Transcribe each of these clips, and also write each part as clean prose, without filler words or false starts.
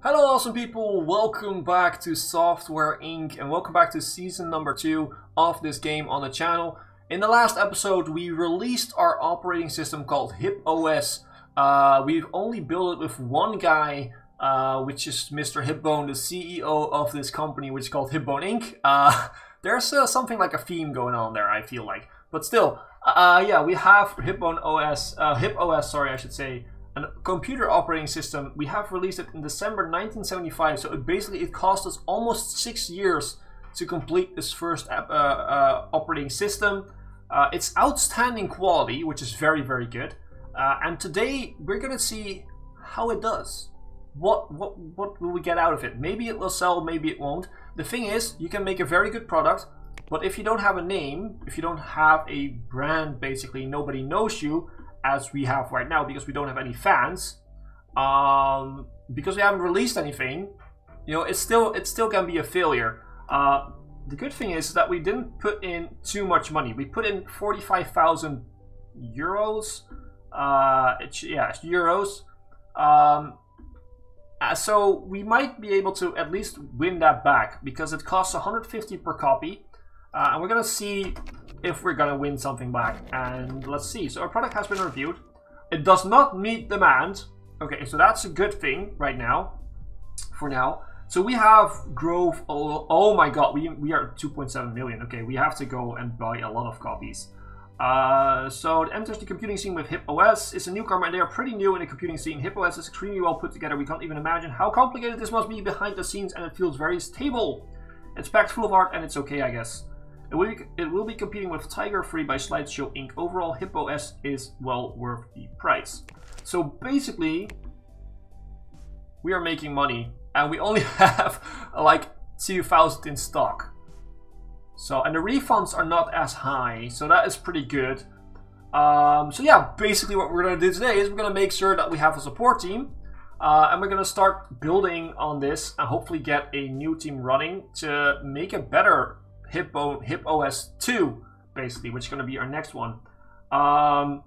Hello awesome people, welcome back to Software Inc. and welcome back to season number 2 of this game on the channel. In the last episode we released our operating system called Hipbone. We've only built it with one guy, which is Mr. Hipbone, the CEO of this company, which is called Hipbone Inc. There's something like a theme going on there, I feel like. But still, yeah, we have Hipbone, sorry, I should say, a computer operating system. We have released it in December 1975, so it cost us almost 6 years to complete this first operating system. It's outstanding quality, which is very, very good. And today we're gonna see how it does. What will we get out of it? Maybe it will sell, maybe it won't. The thing is, you can make a very good product, but if you don't have a name, if you don't have a brand, basically nobody knows you, as we have right now, because we don't have any fans, because we haven't released anything, you know, it's still gonna be a failure. The good thing is that we didn't put in too much money. We put in 45,000 euros. It's euros. So we might be able to at least win that back, because it costs 150 per copy, and we're gonna see if we're gonna win something back. And let's see. So our product has been reviewed. It does not meet demand. Okay, so that's a good thing right now, for now. So we have growth. Oh my god, we are 2.7 million. Okay, we have to go and buy a lot of copies. So it enters the computing scene with HipOS. It's a newcomer and they are pretty new in the computing scene. HipOS is extremely well put together. We can't even imagine how complicated this must be behind the scenes, and it feels very stable. It's packed full of art and it's okay, I guess. It will be competing with Tiger Free by Slideshow Inc. Overall, HipOS is well worth the price. So basically, we are making money, and we only have like 2,000 in stock. So, and the refunds are not as high, so that is pretty good. So yeah, basically what we're gonna do today is we're gonna make sure that we have a support team, and we're gonna start building on this and hopefully get a new team running to make a better HipOS 2, basically, which is going to be our next one. And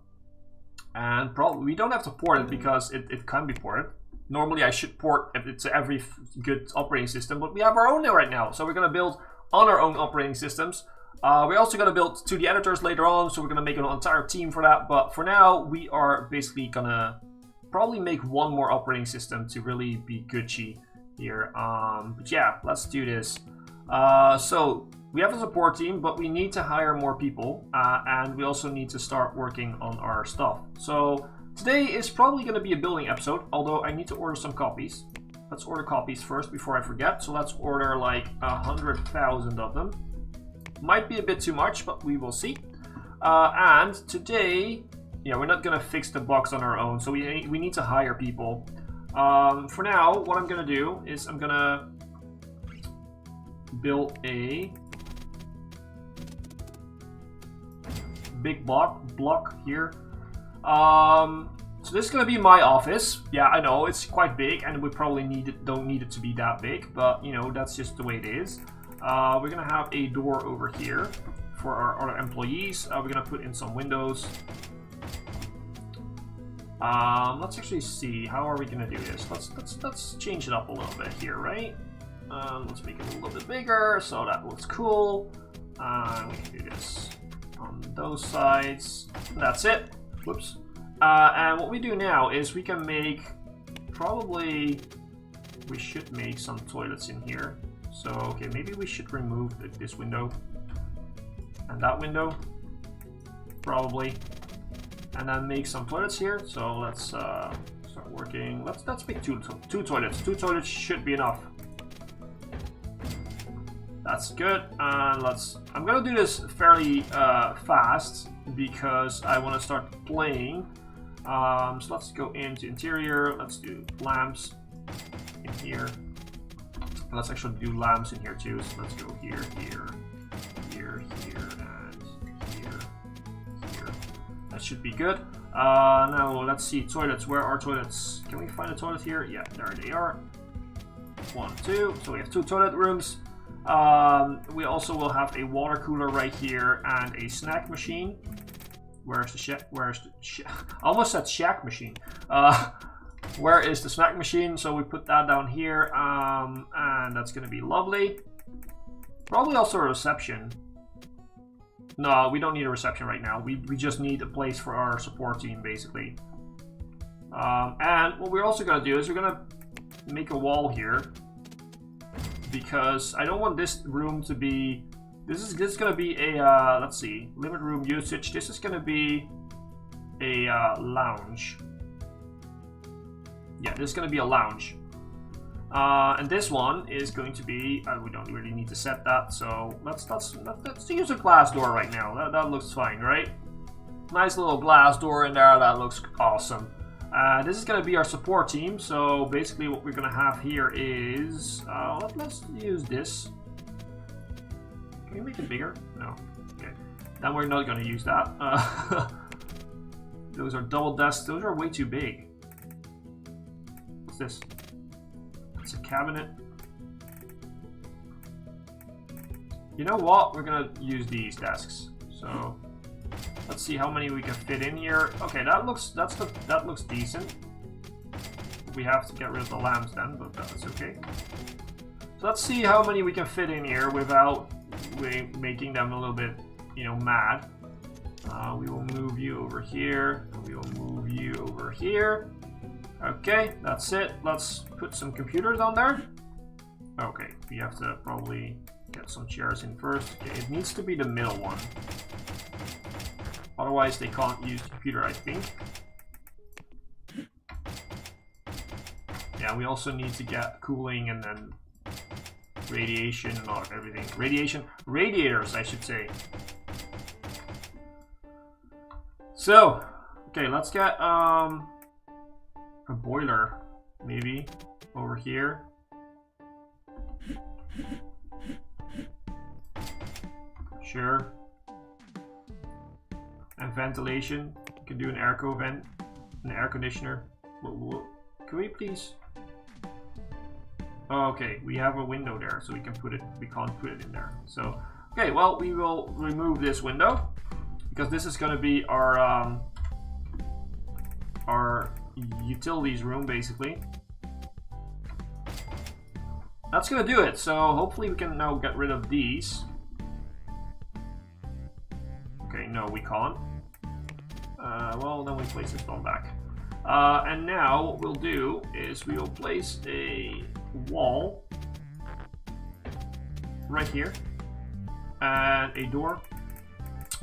probably we don't have to port it because it can be ported. Normally I should port it to every good operating system, but we have our own there right now, so we're going to build on our own operating systems. We're also going to build 2D editors later on, so we're going to make an entire team for that. But for now, we are basically going to probably make one more operating system to really be Gucci here. But yeah, let's do this. So we have a support team, but we need to hire more people, and we also need to start working on our stuff. So today is probably going to be a building episode, although I need to order some copies. Let's order copies first before I forget. So let's order like 100,000 of them. Might be a bit too much, but we will see. And today, yeah, we're not going to fix the box on our own, so we need to hire people. For now, what I'm going to do is I'm going to build a big block here. So this is gonna be my office. Yeah, I know it's quite big, and we probably don't need it to be that big, but you know, that's just the way it is. We're gonna have a door over here for our other employees. We're gonna put in some windows. Let's actually see, how are we gonna do this? Let's change it up a little bit here, right? Let's make it a little bit bigger so that looks cool. We can do this on those sides. That's it. Whoops. And what we do now is we can make, we should make some toilets in here. So, okay, maybe we should remove this window and that window, probably, and then make some toilets here. So let's start working. Let's make two toilets. 2 toilets should be enough. That's good, and I'm gonna do this fairly fast because I want to start playing. So let's go into interior, let's do lamps in here. Let's actually do lamps in here too, so let's go here, here, here, here, and here, here. That should be good. Now let's see, toilets, where are toilets? Can we find a toilet here? Yeah, there they are. 1, 2, so we have 2 toilet rooms. We also will have a water cooler right here and a snack machine. Where's the shack? I almost said shack machine. Where is the snack machine? So we put that down here, and that's gonna be lovely. Probably also a reception. No, we don't need a reception right now. We just need a place for our support team, basically. And what we're also gonna do is we're gonna make a wall here, because I don't want this room to be. This is gonna be a let's see, limit room usage. This is gonna be a lounge. Yeah, this is going to be a lounge. And this one is going to be, we don't really need to set that, so let's use a glass door right now. That looks fine, right? Nice little glass door in there, that looks awesome. This is going to be our support team, so basically what we're going to have here is, let's use this. Can we make it bigger? No. Okay. Then we're not going to use that. Those are double desks, those are way too big. This? It's a cabinet. You know what? We're gonna use these desks. So let's see how many we can fit in here. Okay, that looks decent. We have to get rid of the lamps then, but that's okay. So let's see how many we can fit in here without making them a little bit, you know, mad. We will move you over here. And we will move you over here. Okay, that's it. Let's put some computers on there. Okay, we have to probably get some chairs in first. Okay, it needs to be the middle one. Otherwise, they can't use the computer, I think. Yeah, we also need to get cooling and then radiation and all, everything. Radiators, I should say. So, okay, let's get a boiler, maybe, over here. Sure. And ventilation. You can do an airco vent, an air conditioner. Can we please? Oh, okay, we have a window there, so we can put it. We can't put it in there. So, okay, well, we will remove this window because this is going to be our utilities room, basically. That's gonna do it. So hopefully we can now get rid of these. Okay, no, we can't. Well, then we place this one back. And now what we'll do is we will place a wall right here and a door.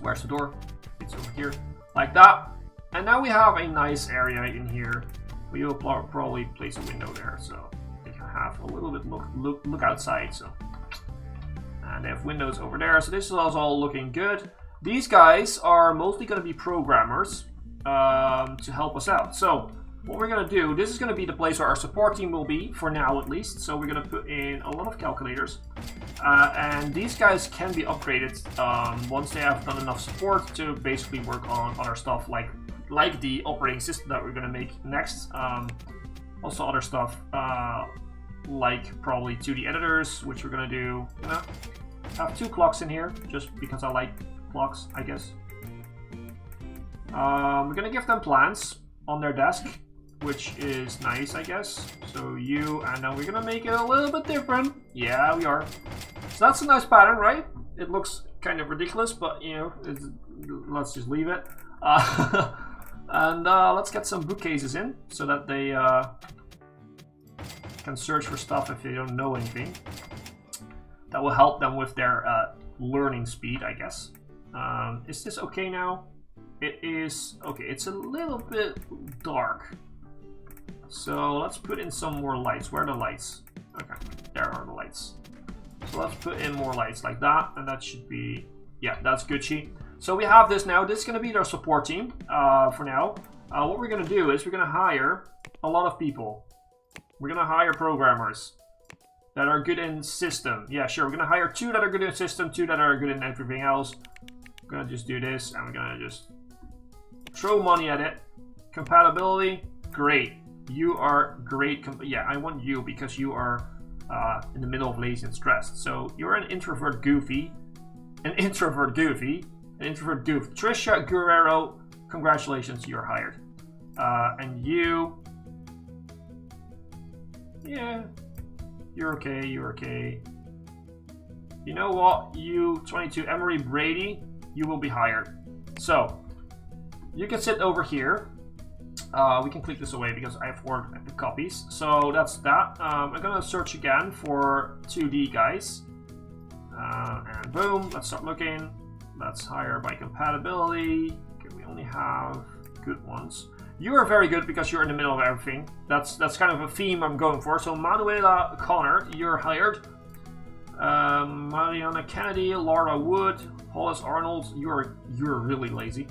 Where's the door? It's over here, like that. And now we have a nice area in here. We will probably place a window there, so they can have a little bit look outside. So, and they have windows over there. So this is all looking good. These guys are mostly going to be programmers to help us out. So what we're going to do, this is going to be the place where our support team will be, for now at least. So we're going to put in a lot of calculators. And these guys can be upgraded once they have done enough support to basically work on other stuff like the operating system that we're going to make next. Also other stuff like probably 2D editors, which we're going to do. You know, have 2 clocks in here just because I like clocks, I guess. We're going to give them plans on their desk, which is nice, I guess. So you, and then we're going to make it a little bit different. Yeah, we are. So that's a nice pattern, right? It looks kind of ridiculous, but you know, let's just leave it. And let's get some bookcases in so that they can search for stuff if they don't know anything. That will help them with their learning speed, I guess. Is this okay now? It is okay. It's a little bit dark. So let's put in some more lights. Where are the lights? Okay, there are the lights. So let's put in more lights like that, and that should be, yeah, that's Gucci. So we have this now. This is going to be our support team for now. What we're going to do is we're going to hire a lot of people. We're going to hire programmers that are good in system. Yeah, sure. We're going to hire 2 that are good in system, 2 that are good in everything else. We're going to just do this, and we're going to just throw money at it. Compatibility, great. You are great. Yeah, I want you because you are in the middle of lazy and stressed. So you're an introvert goofy. An introvert goofy. An introvert goof. Trisha Guerrero, congratulations, you're hired. And you Yeah, you're okay, you're okay. You know what, you 22 Emery Brady, you will be hired. So, you can sit over here. We can click this away because I have 4 copies. So that's that. I'm gonna search again for 2D guys. And boom, let's start looking. Let's hire by compatibility. Okay, we only have good ones. You are very good because you're in the middle of everything. That's kind of a theme I'm going for. So Manuela Connor, you're hired. Mariana Kennedy, Laura Wood, Hollis Arnold, you're really lazy.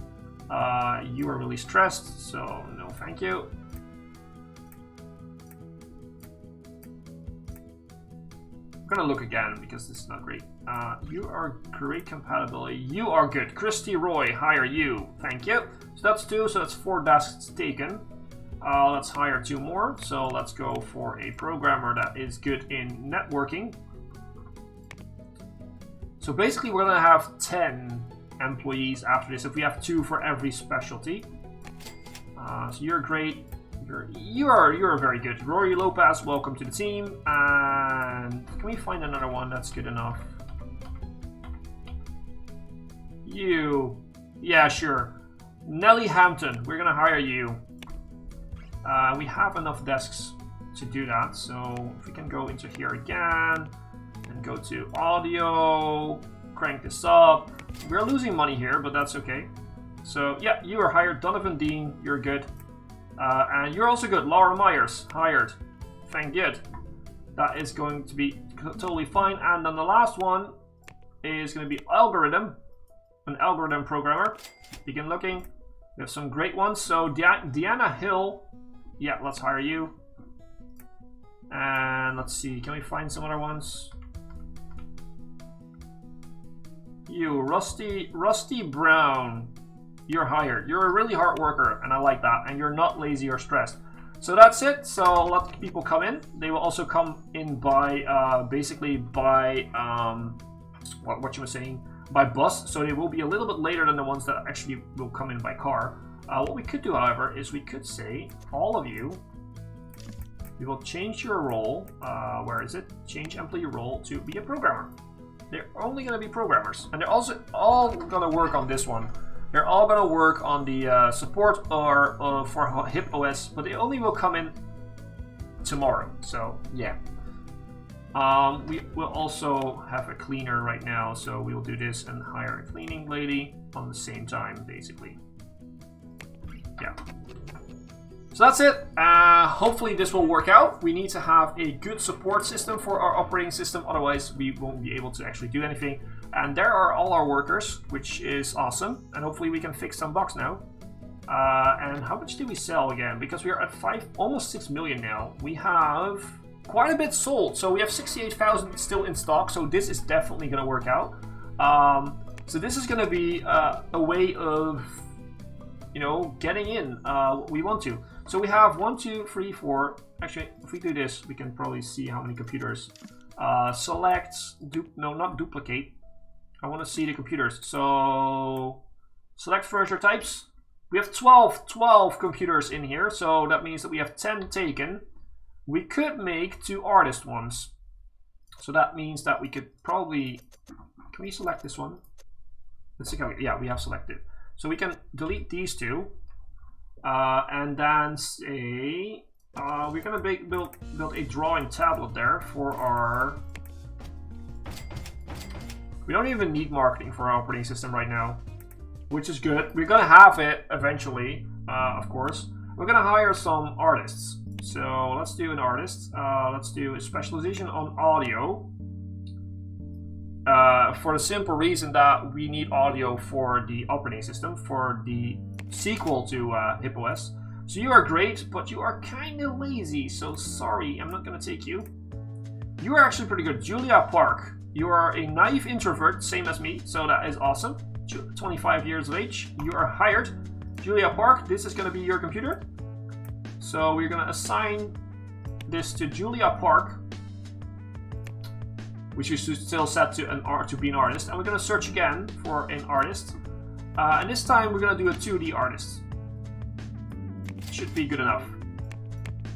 You are really stressed, so no thank you. I'm gonna look again because this is not great. You are great compatibility. You are good. Christy Roy, hire you. Thank you. So that's 2, so that's 4 desks taken. Let's hire 2 more. So let's go for a programmer that is good in networking. So basically we're gonna have 10 employees after this if we have 2 for every specialty. So you're great. You're very good. Rory Lopez, welcome to the team. And can we find another one that's good enough? You. Yeah, sure. Nellie Hampton, we're gonna hire you. We have enough desks to do that. So if we can go into here again and go to audio, crank this up. We're losing money here, but that's okay. So yeah, you are hired. Donovan Dean, you're good. And you're also good. Laura Myers, hired. Thank you. That is going to be totally fine. And then the last one is going to be algorithm. An algorithm programmer. Begin looking. We have some great ones. So Deanna Hill, yeah, let's hire you. And let's see, can we find some other ones? You, Rusty Brown, you're hired. You're a really hard worker, and I like that. And you're not lazy or stressed. So that's it. So let people come in. They will also come in by basically by what you were saying, by bus. So they will be a little bit later than the ones that actually will come in by car. What we could do, however, is we could say all of you. We will change your role. Where is it? Change employee role to be a programmer. They're only going to be programmers, and they're also all going to work on this one. They're all going to work on the support or for HipOS, but they only will come in tomorrow. So yeah, we will also have a cleaner right now, so we'll do this and hire a cleaning lady on the same time, basically. Yeah. So that's it. Hopefully this will work out. We need to have a good support system for our operating system, otherwise we won't be able to actually do anything. And there are all our workers, which is awesome. And hopefully we can fix some bugs now. And how much do we sell again? Because we are at almost 6 million now. We have quite a bit sold. So we have 68,000 still in stock. So this is definitely going to work out. So this is going to be a way of, you know, getting in what we want to. So we have 1, 2, 3, 4. Actually, if we do this, we can probably see how many computers. Select, no, not duplicate. I want to see the computers. So select furniture types. We have 12 computers in here. So that means that we have 10 taken. We could make 2 artist ones. So that means that we could probably, can we select this one? Let's see how we, yeah, we have selected. So we can delete these 2. And then say, we're gonna build a drawing tablet there for our. We don't even need marketing for our operating system right now, which is good. We're gonna have it eventually, of course. We're gonna hire some artists. So let's do an artist. Let's do a specialization on audio. For the simple reason that we need audio for the operating system, for the sequel to HipOS. So you are great, but you are kind of lazy, so sorry, I'm not going to take you. You are actually pretty good. Julia Park, you are a naive introvert, same as me, so that is awesome. 25 years of age, you are hired. Julia Park, this is going to be your computer. So we're going to assign this to Julia Park, which is still set to be an artist, and we're going to search again for an artist. And this time we're going to do a 2D artist. Should be good enough.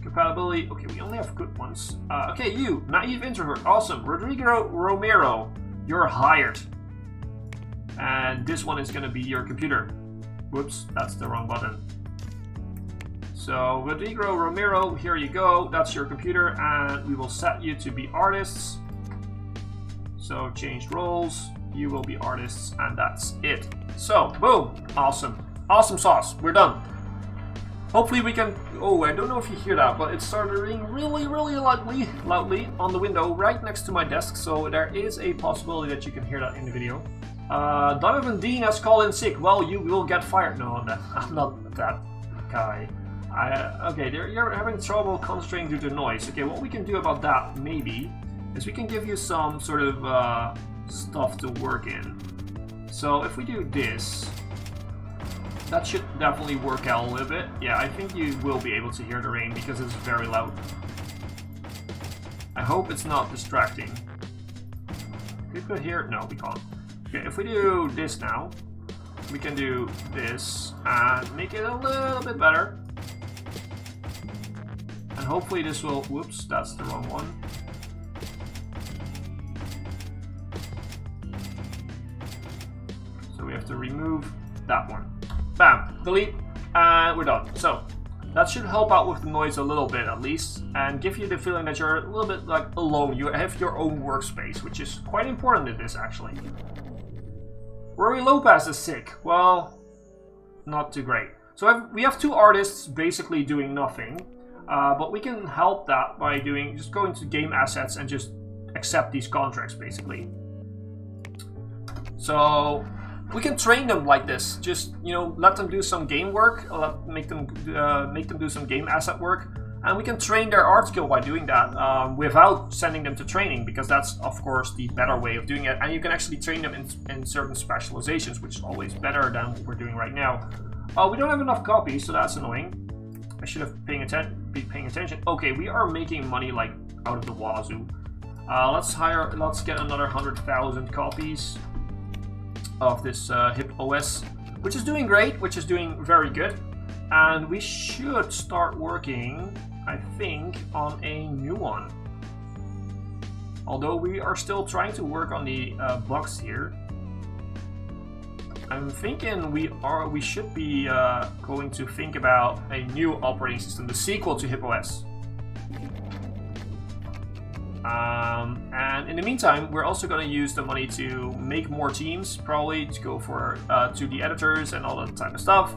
Compatibility. Okay, we only have good ones. Okay, you, naive introvert. Awesome. Rodrigo Romero, you're hired. And this one is going to be your computer. Whoops, that's the wrong button. So, Rodrigo Romero, here you go. That's your computer, and we will set you to be artists. So, change roles. You will be artists, and that's it. So, boom. Awesome. Awesome sauce. We're done. Hopefully we can... Oh, I don't know if you hear that, but it started ringing really, really loudly on the window right next to my desk. So there is a possibility that you can hear that in the video. Donovan Dean has called in sick. Well, you will get fired. No, I'm not that guy. Okay, you're having trouble concentrating due to noise. Okay, what we can do about that, maybe, is we can give you some sort of stuff to work in. So if we do this... That should definitely work out a little bit. Yeah, I think you will be able to hear the rain because it's very loud. I hope it's not distracting. We could hear it? No, we can't. Okay, if we do this now, we can do this and make it a little bit better. And hopefully this will... Whoops, that's the wrong one. So we have to remove that one. Bam, delete, and we're done. So that should help out with the noise a little bit at least, and give you the feeling that you're a little bit like alone. You have your own workspace, which is quite important in this actually. Rory Lopez is sick. Well, not too great. So we have two artists basically doing nothing, but we can help that by just going to game assets and just accept these contracts basically. So we can train them like this. Just, you know, let them do some game work, make them do some game asset work, and we can train their art skill by doing that without sending them to training, because that's of course the better way of doing it. And you can actually train them in certain specializations, which is always better than what we're doing right now. We don't have enough copies, so that's annoying. I should have been paying attention. Okay, we are making money like out of the wazoo. Let's get another 100,000 copies of this Hipbone, which is doing great, which is doing very good, and we should start working, I think, on a new one. Although we are still trying to work on the bugs here. I'm thinking we should be going to think about a new operating system, the sequel to Hipbone. And in the meantime, we're also going to use the money to make more teams, probably to go for to the editors and all that type of stuff,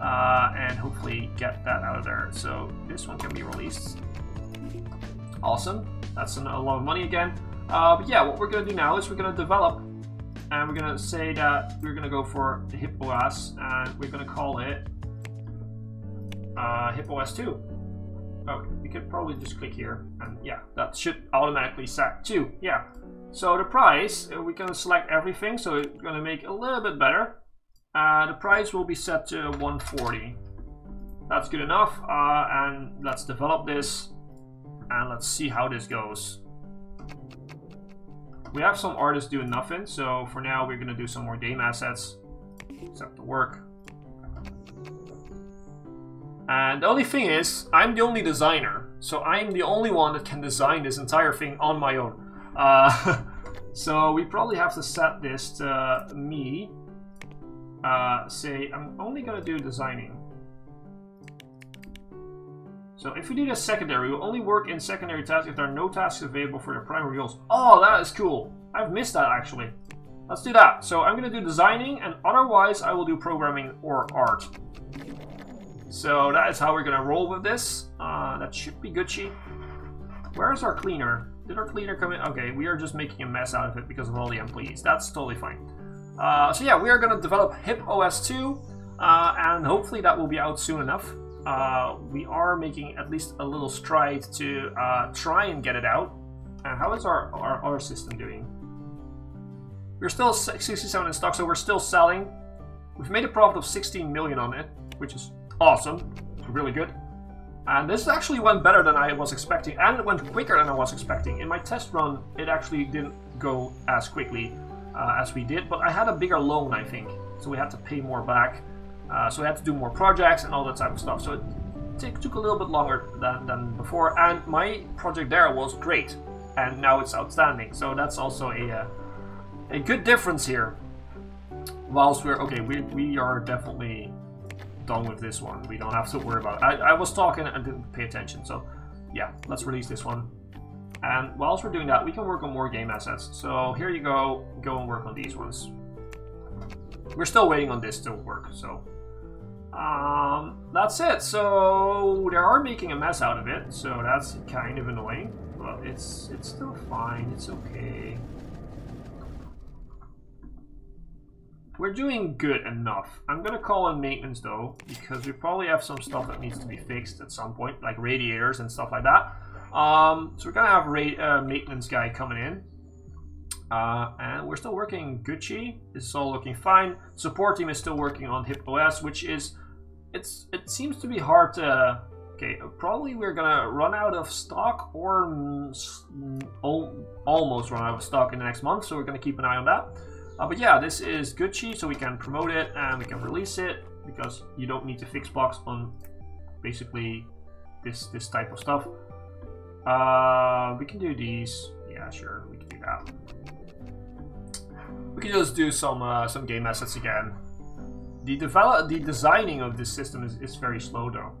and hopefully get that out of there. So this one can be released. Awesome, that's a lot of money again. But yeah, what we're going to do now is we're going to develop, and we're going to say that we're going to go for the Hipbone, and we're going to call it Hipbone 2. Okay, we could probably just click here, and yeah, that should automatically set to, yeah. So the price, we can select everything, so it's going to make it a little bit better. The price will be set to 140. That's good enough, and let's develop this, and let's see how this goes. We have some artists doing nothing, so for now we're going to do some more game assets, accept the work. And the only thing is, I'm the only designer, so I'm the only one that can design this entire thing on my own. So we probably have to set this to me. Say, I'm only going to do designing. So if we do this secondary, we'll only work in secondary tasks if there are no tasks available for the primary roles. Oh, that is cool. I've missed that actually. Let's do that. So I'm going to do designing, and otherwise I will do programming or art. So that is how we're gonna roll with this. That should be Gucci. Where's our cleaner? Did our cleaner come in? Okay, we are just making a mess out of it because of all the employees. That's totally fine. So yeah, we are gonna develop Hipbone 2, and hopefully that will be out soon enough. We are making at least a little stride to try and get it out. And how is our system doing? We're still 67 in stock, so we're still selling. We've made a profit of 16 million on it, which is awesome, really good. And this actually went better than I was expecting, and it went quicker than I was expecting. In my test run, it actually didn't go as quickly as we did, but I had a bigger loan, I think, so we had to pay more back. So we had to do more projects and all that type of stuff. So it took a little bit longer than before, and my project there was great, and now it's outstanding. So that's also a good difference here. Whilst we're okay, we are definitely done with this one. We don't have to worry about it. I was talking and didn't pay attention, so yeah, let's release this one. And whilst we're doing that, we can work on more game assets. So here you go and work on these ones. We're still waiting on this to work, so that's it. So they are making a mess out of it, so that's kind of annoying, but it's still fine. It's okay. We're doing good enough. I'm gonna call in maintenance though, because we probably have some stuff that needs to be fixed at some point, like radiators and stuff like that. So we're gonna have a maintenance guy coming in. And we're still working Gucci. This is all looking fine. Support team is still working on HipOS, which is it seems to be hard to. Okay, probably we're gonna run out of stock or almost run out of stock in the next month. So we're gonna keep an eye on that. But yeah, this is Gucci, so we can promote it and we can release it because you don't need to fix bugs on basically this type of stuff. We can do these. Yeah, sure, we can do that. We can just do some game assets again. The designing of this system is very slow though,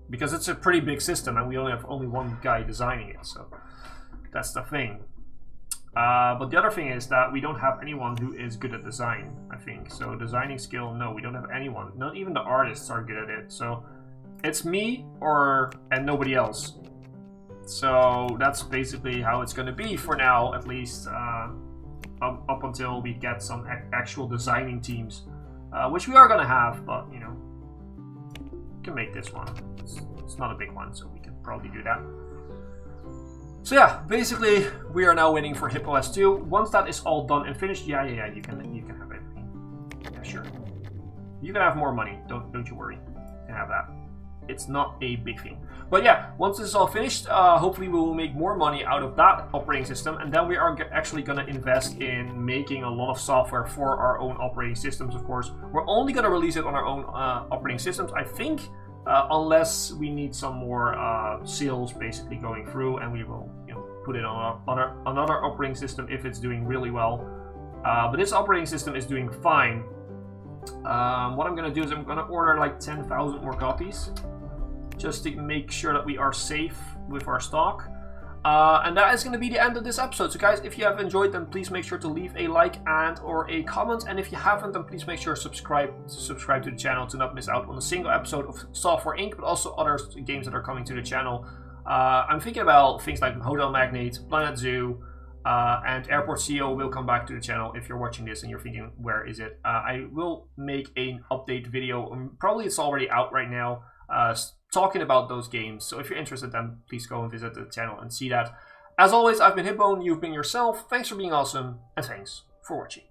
because it's a pretty big system and we only have one guy designing it, so that's the thing. But the other thing is that we don't have anyone who is good at design, I think. So designing skill, no, we don't have anyone. Not even the artists are good at it. So it's me and nobody else. So that's basically how it's going to be for now, at least up until we get some actual designing teams, which we are going to have. But you know, we can make this one. It's not a big one, so we can probably do that. So yeah, basically we are now waiting for HipOS 2. Once that is all done and finished, yeah, you can have everything. Yeah, sure. You can have more money. Don't you worry. You can have that. It's not a big thing. But yeah, once this is all finished, hopefully we will make more money out of that operating system, and then we are actually going to invest in making a lot of software for our own operating systems. Of course, we're only going to release it on our own operating systems, I think. Unless we need some more sales basically going through, and we will, you know, put it on another operating system if it's doing really well. But this operating system is doing fine. What I'm gonna do is I'm gonna order like 10,000 more copies, just to make sure that we are safe with our stock. And that is going to be the end of this episode. So guys, if you have enjoyed, then please make sure to leave a like and or a comment. And if you haven't, then please make sure to subscribe to the channel to not miss out on a single episode of Software Inc., but also other games that are coming to the channel. I'm thinking about things like Hotel Magnate, Planet Zoo, and Airport CEO will come back to the channel. If you're watching this and you're thinking, where is it? I will make an update video. Probably it's already out right now. Talking about those games. So if you're interested, then please go and visit the channel and see that. As always, I've been Hipbone, you've been yourself. Thanks for being awesome, and thanks for watching.